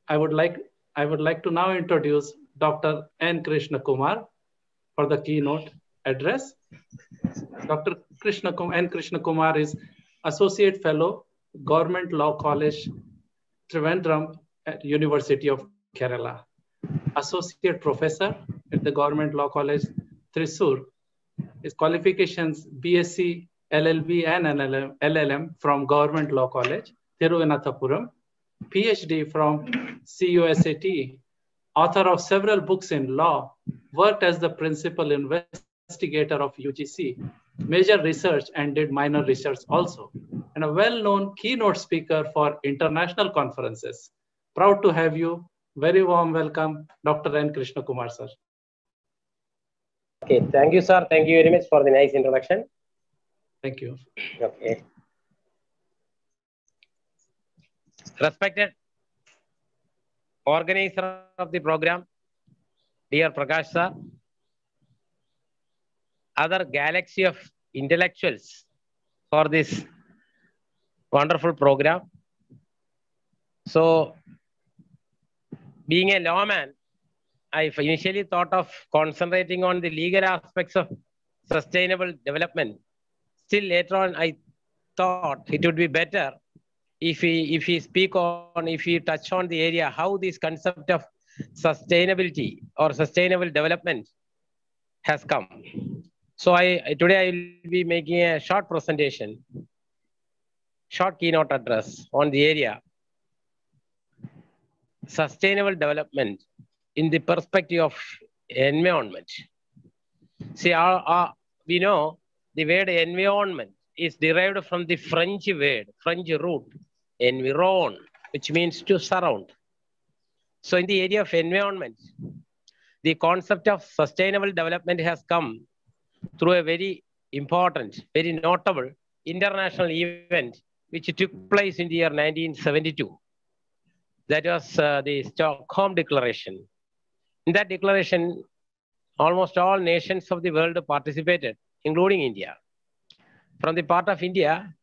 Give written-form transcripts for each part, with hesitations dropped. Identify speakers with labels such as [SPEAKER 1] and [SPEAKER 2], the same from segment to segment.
[SPEAKER 1] I would like I would like to now introduce Dr. N. Krishna Kumar for the keynote address. Dr. N. Krishna Kumar is Associate Fellow, Government Law College, Trivandrum at University of Kerala, Associate Professor at the Government Law College, Thrissur. His qualifications BSc, LLB and LLM from Government Law College, Thiruvananthapuram, PhD from CUSAT, author of several books in law, worked as the principal investigator of UGC, major research and did minor research also, and a well-known keynote speaker for international conferences. Proud to have you. Very warm welcome, Dr. N. Krishna Kumar, sir.
[SPEAKER 2] Okay, thank you, sir. Thank you very much for the nice introduction.
[SPEAKER 1] Thank you.
[SPEAKER 2] Okay. Respected organizer of the program, dear Prakash sir, other galaxy of intellectuals for this wonderful program. So, being a lawman, I initially thought of concentrating on the legal aspects of sustainable development. Still later on, I thought it would be better if we touch on the area, how this concept of sustainability or sustainable development has come. So today I will be making a short presentation, short keynote address on the area sustainable development in the perspective of environment. See, we know the word environment is derived from the French root, environ, which means to surround. So in the area of environment, the concept of sustainable development has come through a very important, very notable international event which took place in the year 1972. That was the Stockholm Declaration. In that declaration, almost all nations of the world participated, including India. From the part of India,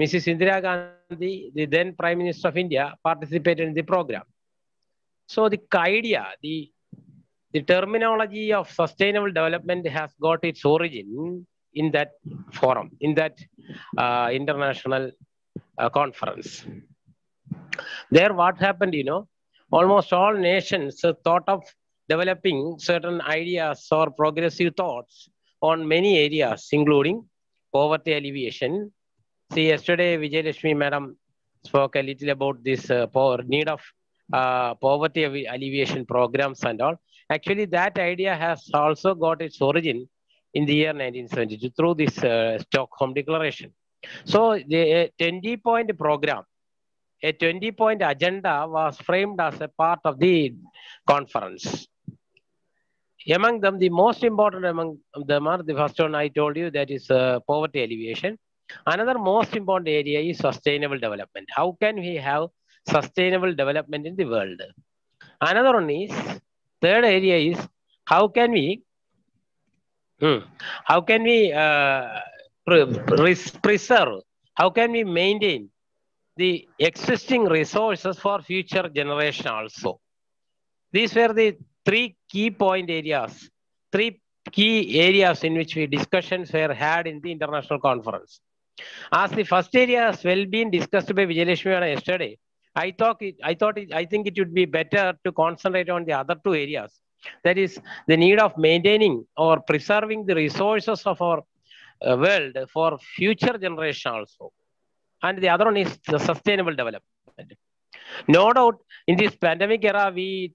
[SPEAKER 2] Mrs. Indira Gandhi, the then Prime Minister of India, participated in the program. So the idea, the terminology of sustainable development has got its origin in that forum, in that international conference. There what happened, almost all nations thought of developing certain ideas or progressive thoughts on many areas, including poverty alleviation. See, yesterday Vijayalakshmi Madam spoke a little about this need of poverty alleviation programs and all. Actually, that idea has also got its origin in the year 1972 through this Stockholm Declaration. So, the 20-point program, a 20-point agenda was framed as a part of the conference. Among them, the most important among them are the first one I told you, that is poverty alleviation. Another most important area is sustainable development. How can we have sustainable development in the world? Another one is, third area is, how can we preserve, how can we maintain the existing resources for future generation also. These were the three key areas in which discussions were had in the international conference. As the first area has well been discussed by Vijayalakshmi yesterday, I think it would be better to concentrate on the other two areas. That is the need of maintaining or preserving the resources of our world for future generation also. And the other one is the sustainable development. No doubt, in this pandemic era, we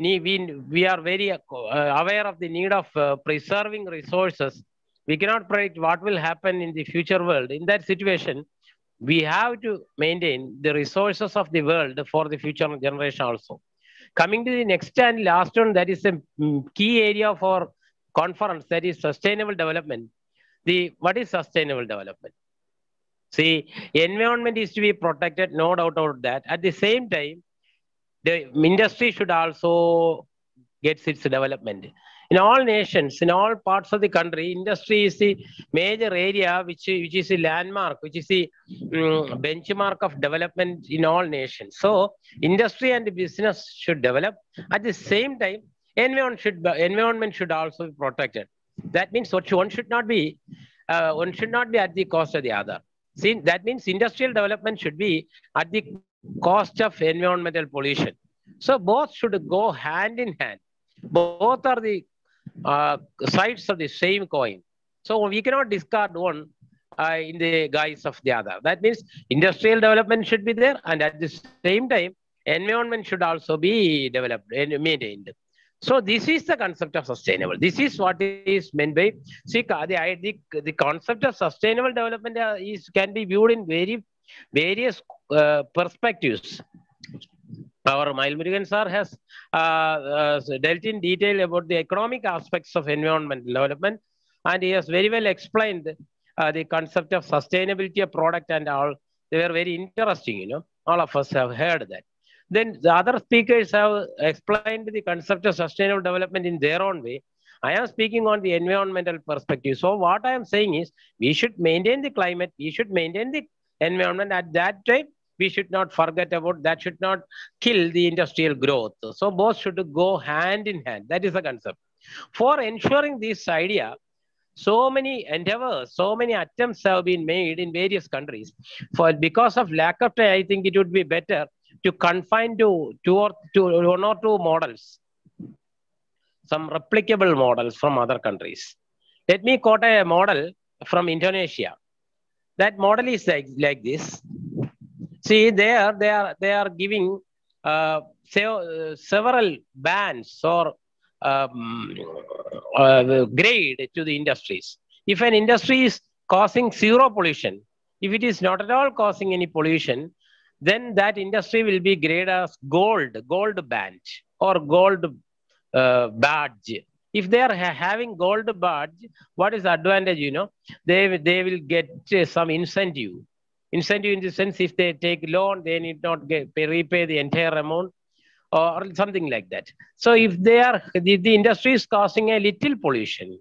[SPEAKER 2] are very aware of the need of preserving resources. We cannot predict what will happen in the future world. In that situation, we have to maintain the resources of the world for the future generation also. Coming to the next and last one, that is a key area for conference, that is sustainable development. What is sustainable development? See, environment is to be protected, no doubt about that. At the same time, the industry should also get its development. In all nations, in all parts of the country, industry is the major area which is a landmark, which is the benchmark of development in all nations. So industry and business should develop. At the same time, environment should also be protected. That means one should not be at the cost of the other. See, that means industrial development should be at the cost of environmental pollution. So both should go hand in hand. Both are the sides of the same coin. So we cannot discard one in the guise of the other. That means industrial development should be there, and at the same time, environment should also be developed and maintained. So this is the concept of sustainable. This is what is meant by, see, the concept of sustainable development can be viewed in various perspectives. Our Mailmurugan sir has dealt in detail about the economic aspects of environmental development, and he has very well explained the concept of sustainability of product and all. They were very interesting, you know. All of us have heard that. Then the other speakers have explained the concept of sustainable development in their own way. I am speaking on the environmental perspective. So what I am saying is, we should maintain the climate, we should maintain the environment. At that time, we should not forget about that, should not kill the industrial growth. So both should go hand in hand. That is the concept. For ensuring this idea, so many endeavors, so many attempts have been made in various countries. Because of lack of time, I think it would be better to confine to one or two models, some replicable models from other countries. Let me quote a model from Indonesia. That model is like this. See, they are giving several bands or grade to the industries. If an industry is causing zero pollution, if it is not at all causing any pollution, then that industry will be graded as gold band or gold badge. If they are having gold badge, what is the advantage? You know, they will get some incentive. Incentive in the sense, if they take loan, they need not repay the entire amount or something like that. So if they are the industry is causing a little pollution,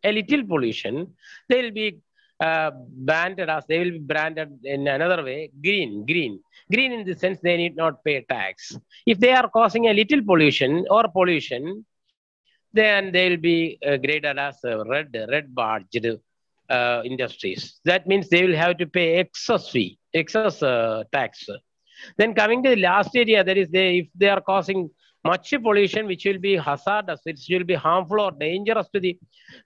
[SPEAKER 2] they will be branded in another way, green in the sense they need not pay tax. If they are causing a little pollution, then they will be graded as red badged industries. That means they will have to pay excess tax. Then coming to the last area, that is, if they are causing much pollution, which will be hazardous, which will be harmful or dangerous to the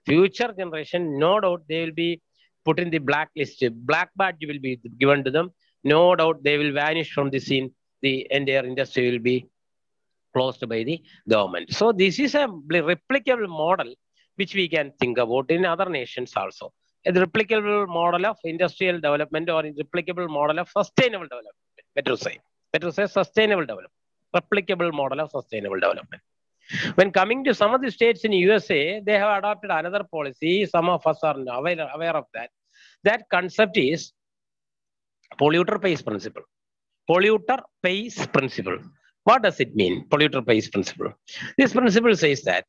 [SPEAKER 2] future generation, no doubt they will be put in the blacklist. Black badge will be given to them. No doubt they will vanish from the scene. The entire industry will be closed by the government. So this is a replicable model which we can think about in other nations also. A replicable model of industrial development or a replicable model of sustainable development. Better say sustainable development. Replicable model of sustainable development. When coming to some of the states in USA, they have adopted another policy. Some of us are aware of that. That concept is polluter pays principle. Polluter pays principle. What does it mean, polluter pays principle? This principle says that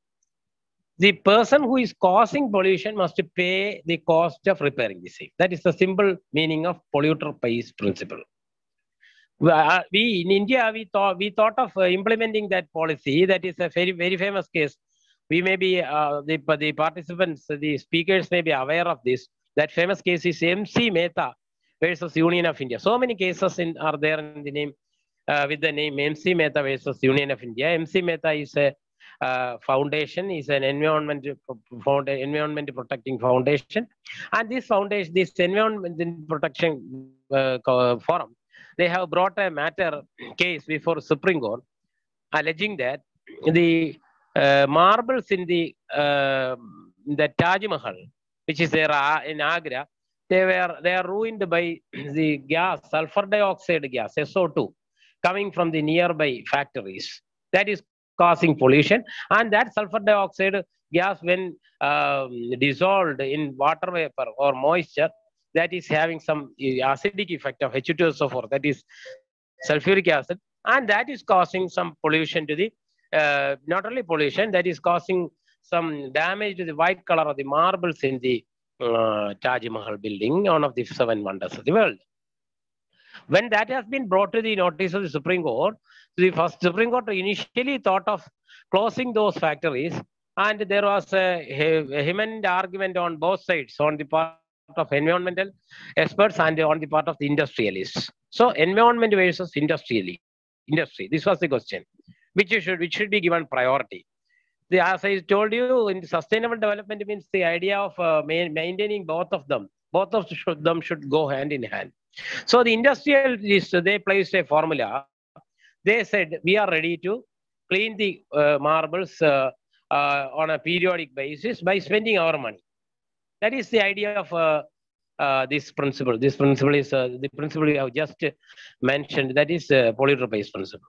[SPEAKER 2] the person who is causing pollution must pay the cost of repairing the same. That is the simple meaning of polluter pays principle. We in India, we thought of implementing that policy. That is a very famous case. We may be the participants, the speakers may be aware of this. That famous case is MC Mehta versus Union of India. So many cases are there in the name with the name MC Mehta versus Union of India. MC Mehta is a foundation, is an environment protecting foundation, and this foundation, this environment protection forum, they have brought a case before Supreme Court, alleging that the marbles in the Taj Mahal, which is there in Agra, they are ruined by the gas, sulfur dioxide gas, SO2, coming from the nearby factories. That is causing pollution, and that sulfur dioxide gas, when dissolved in water vapor or moisture, that is having some acidic effect of H2SO4, that is sulfuric acid, and that is causing some pollution to the, not only pollution, that is causing some damage to the white color of the marbles in the Taj Mahal building, one of the 7 wonders of the world. When that has been brought to the notice of the Supreme Court, the Supreme Court initially thought of closing those factories, and there was a vehement argument on both sides, on the part of environmental experts and on the part of the industrialists. So environment versus industry. This was the question, which should be given priority. As I told you, in sustainable development means the idea of maintaining both of them. Both of them should go hand in hand. So the industrialists, they placed a formula. They said, we are ready to clean the marbles on a periodic basis by spending our money. That is the idea of this principle. This principle is the principle I have just mentioned. That is polluter pays principle.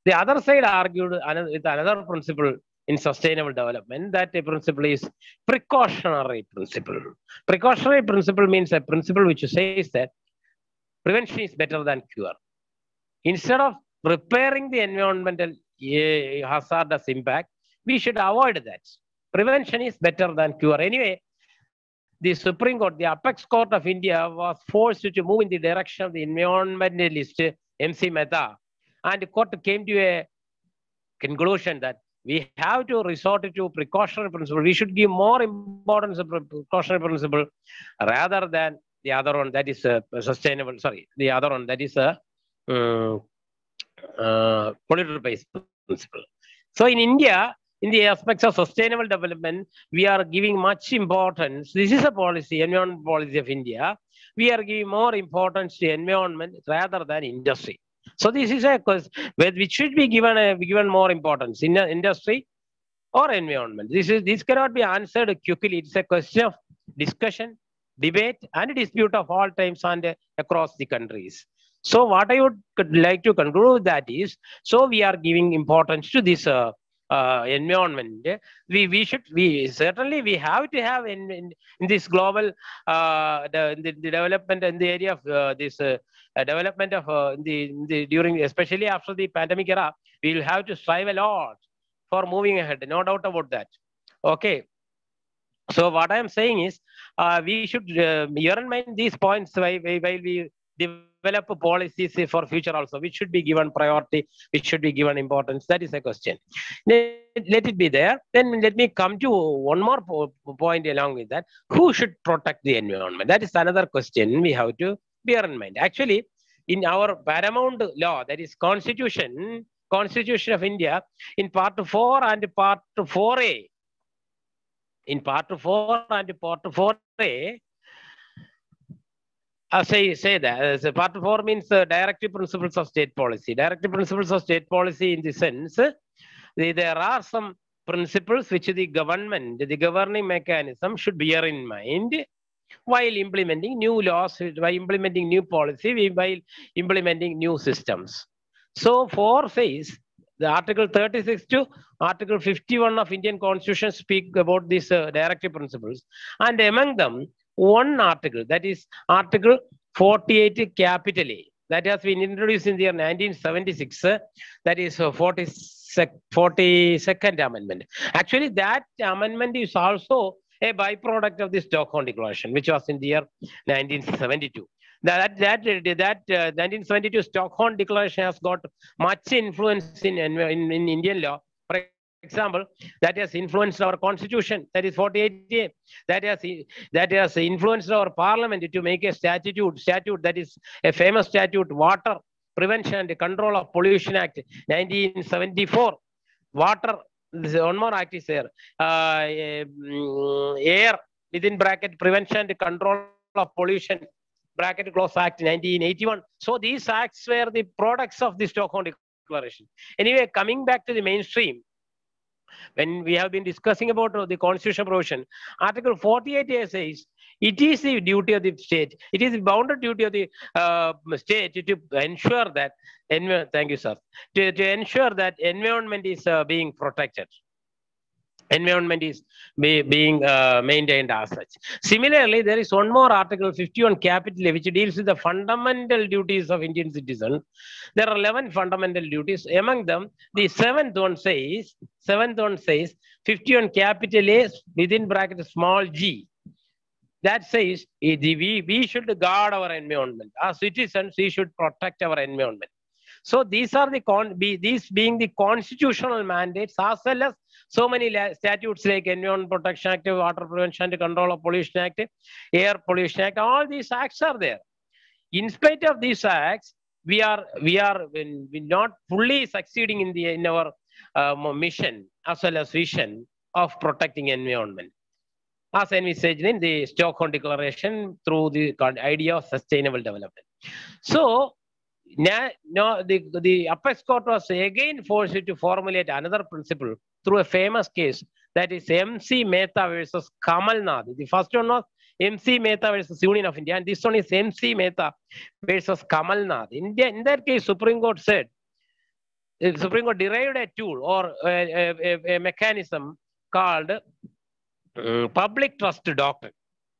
[SPEAKER 2] The other side argued with another principle in sustainable development. That a principle is precautionary principle. Precautionary principle means a principle which says that prevention is better than cure. Instead of repairing the environmental hazardous impact, we should avoid that. Prevention is better than cure. Anyway, the Supreme Court, the apex court of India, was forced to move in the direction of the environmentalist MC Mehta, and the court came to a conclusion that we have to resort to precautionary principle. We should give more importance to precautionary principle rather than the other one, that is sustainable. Sorry, the other one, that is a polluter pays principle. So in India, in the aspects of sustainable development, we are giving much importance. This is a policy, environment policy of India. We are giving more importance to environment rather than industry. So this is a question which should be given more importance in industry or environment. This cannot be answered quickly. It's a question of discussion, debate, and dispute of all times and across the countries. So what I would like to conclude with that is, so we are giving importance to this environment. We certainly have to have in this global the development in the area of this development of during, especially after the pandemic era, we will have to strive a lot for moving ahead. No doubt about that. Okay. So what I am saying is, we should bear in mind these points while we develop policies for future also, which should be given priority, which should be given importance. That is a question. Let it be there. Then let me come to one more point along with that. Who should protect the environment? That is another question we have to bear in mind. Actually, in our paramount law, that is Constitution of India, in Part 4 and Part 4A, in Part 4 and Part 4A, say that. Part 4 means directive principles of state policy. Directive principles of state policy in the sense, there are some principles which the government, the governing mechanism should bear in mind while implementing new laws, by implementing new policy, while implementing new systems. So 4 says, the Article 36 to Article 51 of Indian Constitution speak about these directive principles. And among them, one article, that is Article 48 capital A, that has been introduced in the year 1976, that is 42nd Amendment. Actually, that amendment is also a byproduct of the Stockholm Declaration, which was in the year 1972. That 1972 Stockholm Declaration has got much influence in Indian law. For example, that has influenced our constitution, that is 48A. That has influenced our parliament to make a statute that is a famous statute, Water Prevention and Control of Pollution Act, 1974. Water, one more act is there. Air, within bracket, Prevention and Control of Pollution, bracket close act, 1981. So these acts were the products of the Stockholm Declaration. Anyway, coming back to the mainstream, when we have been discussing about the constitutional provision, Article 48A says it is the duty of the state, it is the bounded duty of the state to ensure that, thank you, sir, to ensure that environment is being protected. environment is being maintained as such. Similarly, there is one more Article 51 Capital which deals with the fundamental duties of Indian citizens. There are 11 fundamental duties. Among them, the seventh one says 51 Capital A within bracket small g. That says we should guard our environment. As citizens, we should protect our environment. So these are these being the constitutional mandates, as well as so many statutes like Environment Protection Act, Water Prevention and Control of Pollution Act, Air Pollution Act. All these acts are there. In spite of these acts, we are not fully succeeding in our mission as well as vision of protecting environment, as envisaged in the Stockholm Declaration through the idea of sustainable development. So now the Apex Court was again forced to formulate another principle through a famous case, that is MC Mehta versus Kamal Nath. The first one was MC Mehta versus Union of India, and this one is MC Mehta versus Kamal Nath. In that case, Supreme Court said, the Supreme Court derived a tool or a mechanism called public trust doctrine.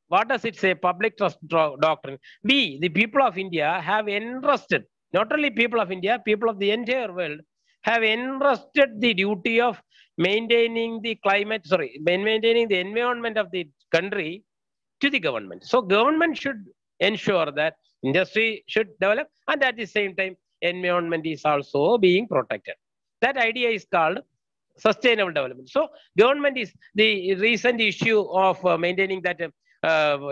[SPEAKER 2] What does it say? Public trust doctrine. We, the people of India, have entrusted, not only people of India, people of the entire world, have entrusted the duty of maintaining the maintaining the environment of the country to the government. So government should ensure that industry should develop, and at the same time, environment is also being protected. That idea is called sustainable development. So government is the recent issue of maintaining that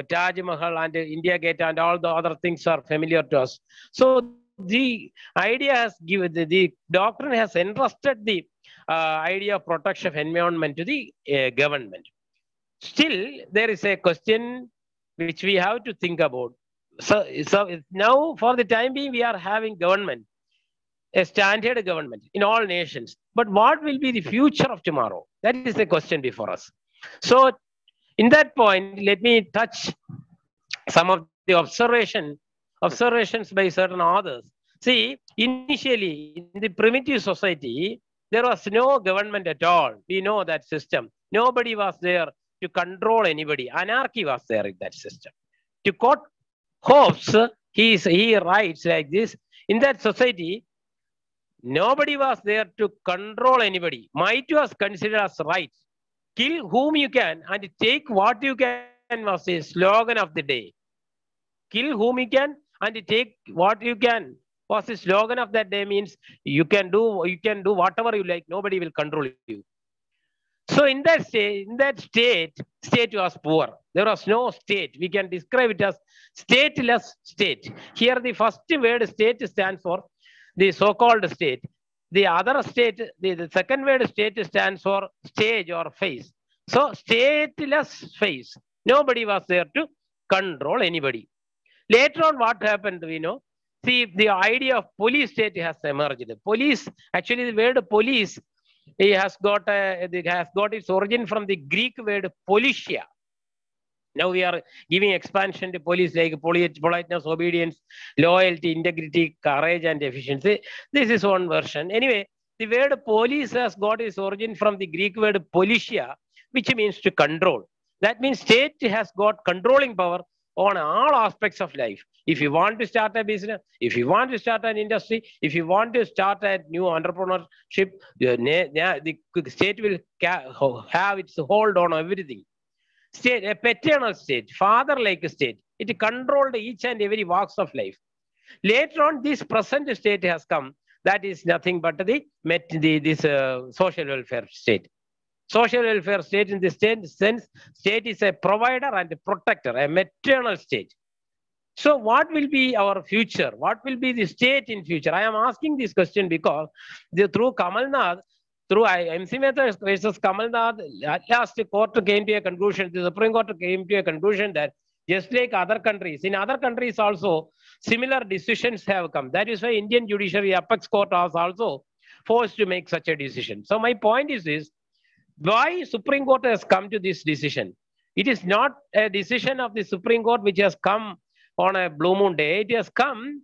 [SPEAKER 2] Taj Mahal and India Gate and all the other things are familiar to us. So the idea has given, the doctrine has entrusted the idea of protection of environment to the government. Still, there is a question which we have to think about. So now, for the time being, we are having government, a standard government in all nations. But what will be the future of tomorrow? That is the question before us. So, in that point, let me touch some of the observations by certain authors. See, initially, in the primitive society, there was no government at all. We know that system. Nobody was there to control anybody. Anarchy was there in that system. To quote Hobbes, he writes like this: in that society, nobody was there to control anybody. Might was considered as right. Kill whom you can and take what you can was the slogan of the day. Kill whom you can and take what you can was the slogan of that day. Means you can do whatever you like. Nobody will control you. So in that state was poor. There was no state. We can describe it as stateless state. Here the first word state stands for the so-called state. The other state, the second word state stands for stage or face. So stateless face. Nobody was there to control anybody. Later on, what happened, we know. See, the idea of police state has emerged. Police, actually the word police, it has got its origin from the Greek word politia. Now we are giving expansion to police like politeness, obedience, loyalty, integrity, courage, and efficiency. This is one version. Anyway, the word police has got its origin from the Greek word politia, which means to control. That means state has got controlling power on all aspects of life. If you want to start a business, if you want to start an industry, if you want to start a new entrepreneurship, the state will have its hold on everything. State, a paternal state, father-like state. It controlled each and every walks of life. Later on, this present state has come. That is nothing but this social welfare state. Social welfare state in the sense, state is a provider and a protector, a maternal state. So what will be our future? What will be the state in future? I am asking this question because through Kamal Nath, through MC Mehta versus Kamal Nath, at last the court came to a conclusion, the Supreme Court came to a conclusion that just like other countries, in other countries also, similar decisions have come. That is why Indian judiciary, Apex Court was also forced to make such a decision. So my point is this, why Supreme Court has come to this decision? It is not a decision of the Supreme Court which has come on a blue moon day. It has come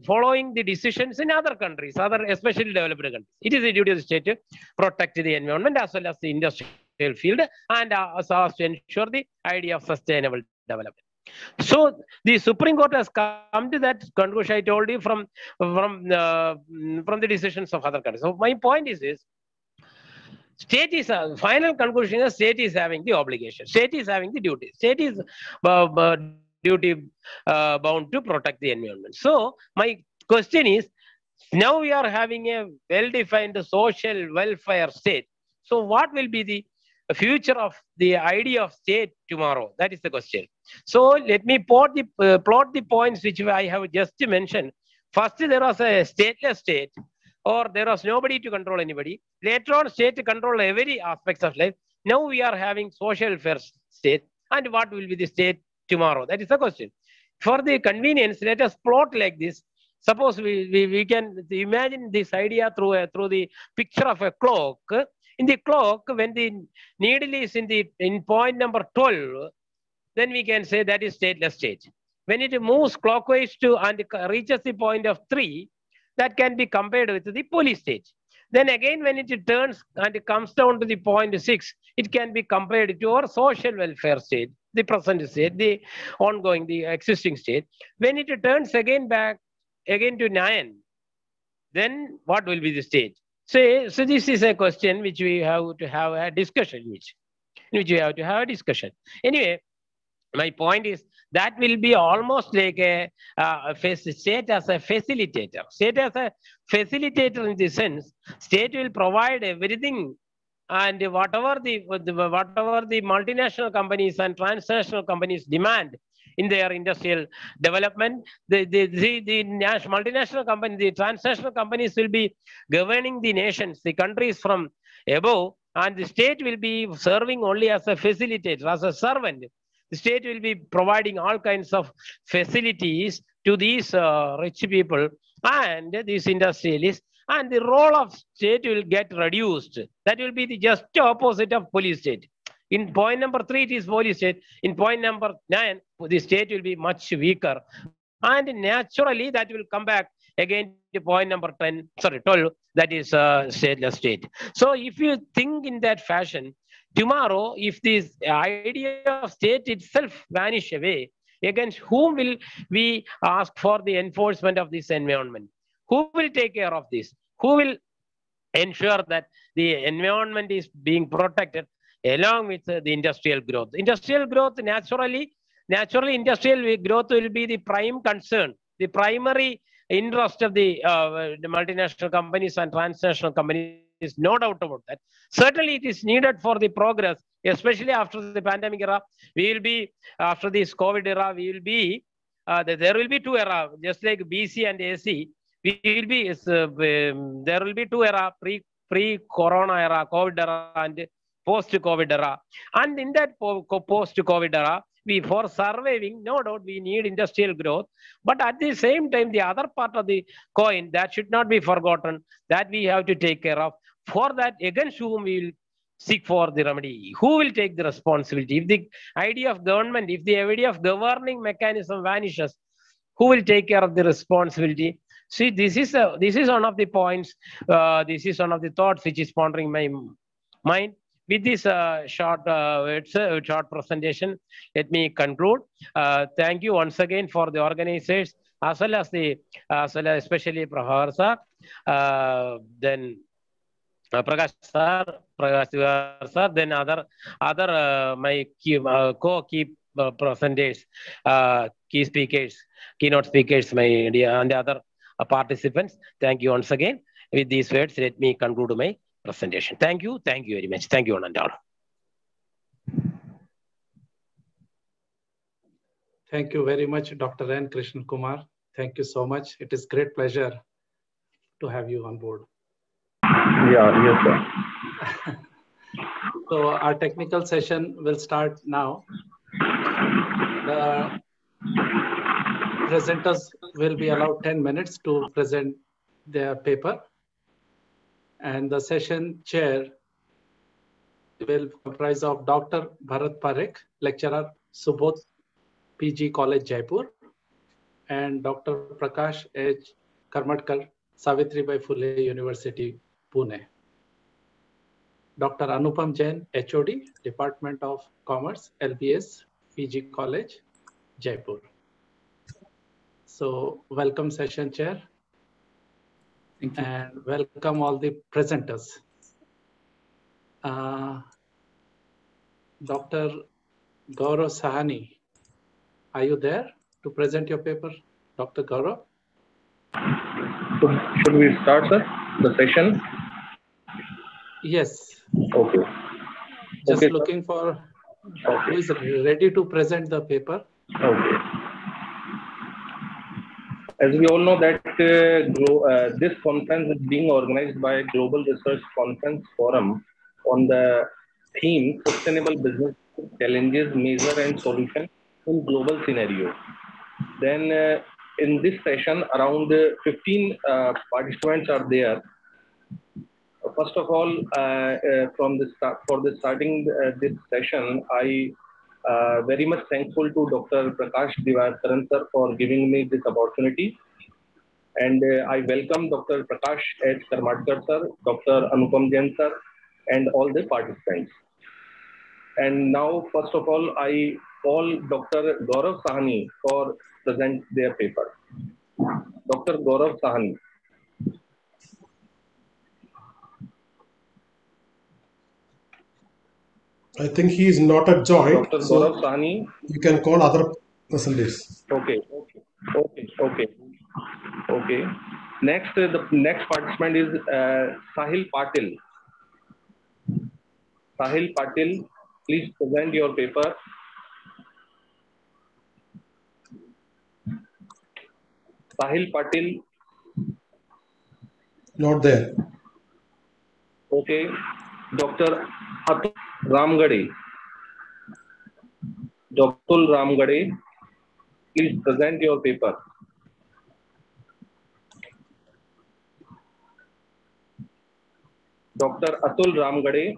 [SPEAKER 2] following the decisions in other countries, especially developed countries. It is the duty of the state to protect the environment as well as the industrial field, and so as to ensure the idea of sustainable development. So the Supreme Court has come to that conclusion I told you from the decisions of other countries. So my point is this: state is final conclusion is state is having the obligation, state is having the duty, state is duty bound to protect the environment. So my question is, now we are having a well-defined social welfare state. So what will be the future of the idea of state tomorrow? That is the question. So let me plot the points which I have just mentioned. First, there was a stateless state, or there was nobody to control anybody. Later on, state to control every aspects of life. Now we are having social welfare state. And what will be the state tomorrow? That is the question. For the convenience, let us plot like this. Suppose we can imagine this idea through the picture of a clock. In the clock, when the needle is in point number 12, then we can say that is stateless state. When it moves clockwise and reaches the point of 3, that can be compared with the police state. Then again, when it turns and it comes down to the point 6, it can be compared to our social welfare state, the present state, the ongoing, the existing state. When it turns again back again to 9, then what will be the state? So this is a question which we have to have a discussion, which we have to have a discussion. Anyway, my point is that will be almost like a state as a facilitator. State as a facilitator in the sense, state will provide everything, and whatever the multinational companies and transnational companies demand in their industrial development, the multinational companies, the transnational companies will be governing the nations, the countries from above, and the state will be serving only as a facilitator, as a servant. The state will be providing all kinds of facilities to these rich people and these industrialists, and the role of state will get reduced. That will be the just opposite of police state. In point number 3, it is police state. In point number 9, the state will be much weaker. And naturally, that will come back again to point number 12, that is stateless state. So if you think in that fashion, tomorrow, if this idea of state itself vanish away, against whom will we ask for the enforcement of this environment? Who will take care of this? Who will ensure that the environment is being protected along with the industrial growth? Industrial growth, naturally industrial growth will be the prime concern, the primary interest of the multinational companies and transnational companies. No doubt about that. Certainly, it is needed for the progress, especially after the pandemic era. We will be, after this COVID era, we will be, there will be 2 eras, just like BC and AC. We will be, there will be 2 eras, pre-corona era, COVID era, and post-COVID era. And in that post-COVID era, for surviving, no doubt we need industrial growth. But at the same time, the other part of the coin that should not be forgotten, that we have to take care of. For that, against whom we will seek for the remedy? Who will take the responsibility? If the idea of government, if the idea of governing mechanism vanishes, who will take care of the responsibility? See, this is one of the points, this is one of the thoughts which is pondering my mind. With this short presentation, let me conclude. Thank you once again for the organizers, as well as especially Prabhakar sir, then Prakash sir, then other my co-key presenters, key speakers, keynote speakers, my dear, and the other participants. Thank you once again. With these words, let me conclude my presentation. Thank you very much. Thank you, Anandal.
[SPEAKER 1] Thank you very much, Dr. N. Krishna Kumar. Thank you so much. It is great pleasure to have you on board.
[SPEAKER 3] Yeah, yes, sir.
[SPEAKER 1] So our technical session will start now. The presenters will be allowed 10 minutes to present their paper. And the session chair will comprise of Dr. Bharat Parekh, lecturer, Subodh PG College, Jaipur, and Dr. Prakash H. Karmatkar, Savitribai Phule University, Pune. Dr. Anupam Jain, HOD, Department of Commerce, LBS, PG College, Jaipur. So welcome session chair.
[SPEAKER 4] Thank you.
[SPEAKER 1] And welcome all the presenters. Dr. Gaurav Sahani, are you there to present your paper, Dr. Gaurav?
[SPEAKER 3] Should we start, sir, the session?
[SPEAKER 1] Yes.
[SPEAKER 3] Okay.
[SPEAKER 1] Just
[SPEAKER 3] Okay,
[SPEAKER 1] looking for
[SPEAKER 3] Okay.
[SPEAKER 1] who is ready to present the paper.
[SPEAKER 3] Okay. As we all know that this conference is being organized by Global Research Conference Forum on the theme Sustainable Business Challenges, Measure and Solution in Global Scenario. Then in this session, around 15 participants are there. First of all, for starting this session, I very much thankful to Dr. Prakash Divakaran sir for giving me this opportunity. And I welcome Dr. Prakash H. Karmatkar sir, Dr. Anupam Jain sir, and all the participants. And now, first of all, I call Dr. Gaurav Sahani for present their paper. Dr. Gaurav Sahani.
[SPEAKER 5] I think he is not a joint.
[SPEAKER 3] Dr.
[SPEAKER 5] So
[SPEAKER 3] Gaurav Sahani.
[SPEAKER 5] you can call other presenters.
[SPEAKER 3] Okay. Next, the next participant is Sahil Patil. Sahil Patil, please present your paper. Sahil Patil.
[SPEAKER 5] Not there.
[SPEAKER 3] Okay. Dr. Atul Ramgade. Dr. Ramgade, please present your paper. Dr. Atul Ramgade.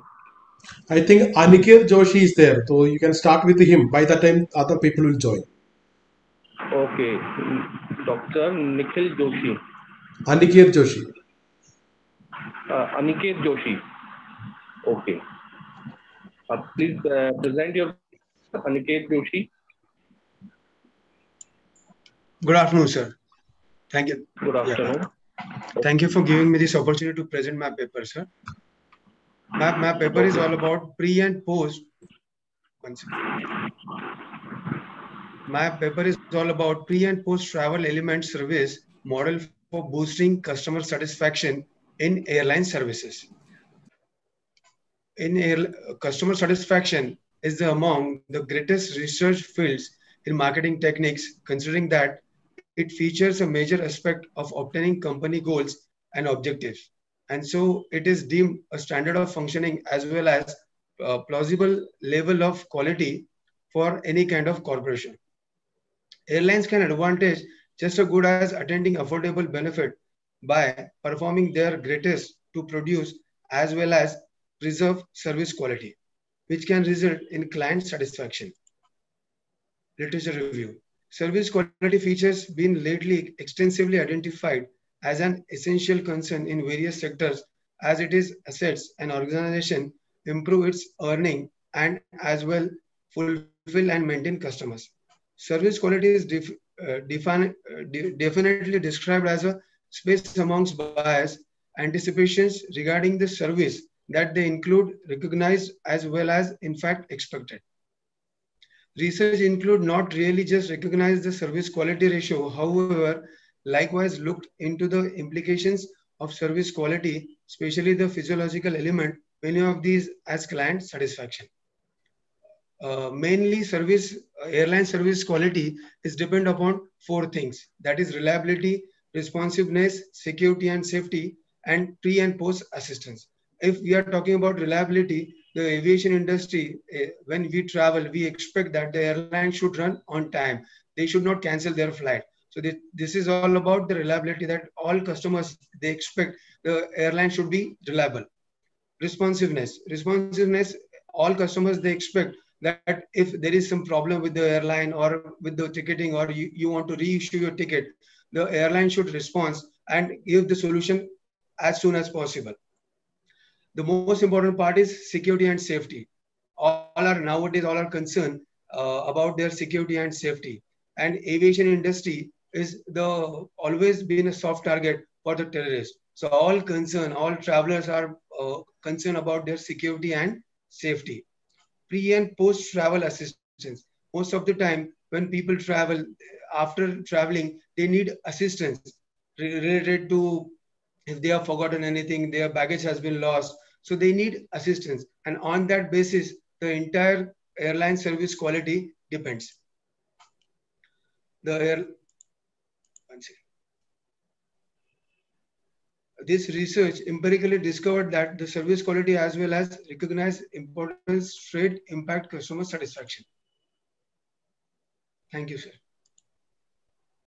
[SPEAKER 5] I think Aniket Joshi is there. So you can start with him. By the time other people will join.
[SPEAKER 3] Okay. Dr. Nikhil Joshi.
[SPEAKER 5] Aniket Joshi.
[SPEAKER 3] Aniket Joshi. Okay. Please present your Aniket Joshi.
[SPEAKER 6] Good afternoon, sir. Thank you.
[SPEAKER 3] Good afternoon.
[SPEAKER 6] Thank you for giving me this opportunity to present my paper, sir. My paper is all about pre and post. My paper is all about pre and post travel element service model for boosting customer satisfaction in airline services. Customer satisfaction is among the greatest research fields in marketing techniques, considering that it features a major aspect of obtaining company goals and objectives. And so it is deemed a standard of functioning as well as a plausible level of quality for any kind of corporation. Airlines can advantage just as good as attending affordable benefit by performing their greatest to produce as well as preserve service quality, which can result in client satisfaction. Literature review. Service quality features been lately extensively identified as an essential concern in various sectors as it is assets an organization improve its earning and as well fulfill and maintain customers. Service quality is definitely described as a space amongst bias anticipations regarding the service that they include recognized as well as in fact expected. Research include not really just recognize the service quality ratio, however, likewise looked into the implications of service quality, especially the physiological element, many of these as client satisfaction. Mainly airline service quality is depend upon four things, that is reliability, responsiveness, security and safety, and pre and post assistance. If we are talking about reliability, the aviation industry, when we travel, we expect that the airline should run on time. They should not cancel their flight. So this is all about the reliability that all customers, they expect the airline should be reliable. Responsiveness, all customers, they expect that if there is some problem with the airline or with the ticketing, or you want to reissue your ticket, the airline should respond and give the solution as soon as possible. The most important part is security and safety. Nowadays all are concerned about their security and safety. And aviation industry is always been a soft target for the terrorists. So all travelers are concerned about their security and safety. Pre and post travel assistance. Most of the time when people travel, after traveling, they need assistance related to if they have forgotten anything, their baggage has been lost. So they need assistance. And on that basis, the entire airline service quality depends. This research empirically discovered that the service quality as well as recognized importance straight impact customer satisfaction. Thank you, sir.